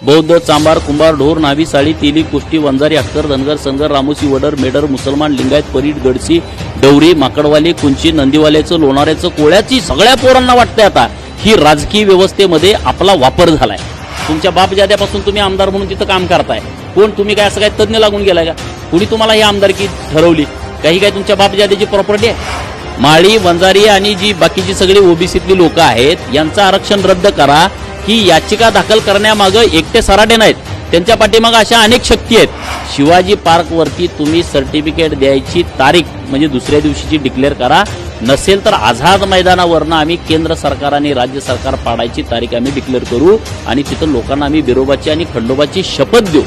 बौद्ध, चांभार, कुंभार, ढोर, न्हावी, साळी, तेली, कुष्टी, वंजारी, अख्तर, धनगर, संगर, रामोसी, वडर, मेडर, मुसलमान, लिंगायत, परीट, गडसी, डवरी, माकडवाली, कुंची, नंदीवाल्याचं, लोणाऱ्याचं, कोळ्याची सगळ्या पोरांना वाटतंय आता ही राजकीय व्यवस्थेमध्ये आपला वापर झालाय। तुमच्या बापजाद्यापासून तुम्ही आमदार म्हणून तिथं काम करताय, कोण तुम्ही काय असं काय तज्ञ लागून गेलाय का? कुणी तुम्हाला ही आमदारकी ठरवली? काही काय तुमच्या बापजाद्याची प्रॉपर्टी आहे? माळी, वंजारी आणि जी बाकीची सगळी ओबीसीतली लोक आहेत यांचं आरक्षण रद्द करा ही याचिका दाखल करण्यामागे एकटे सराडे नाहीत, त्यांच्या पाठीमागे अशा अनेक शक्ती आहेत। शिवाजी पार्क वरती तुम्ही सर्टिफिकेट द्यायची तारीख म्हणजे दुसऱ्या दिवशीची डिक्लेअर करा, नसेल तर आझाद मैदानावरनं आम्ही केंद्र सरकार आणि राज्य सरकार पाडायची तारीख आम्ही डिक्लेअर करू आणि तिथं लोकांना आम्ही बिरोबाची आणि खंडोबाची शपथ देऊ।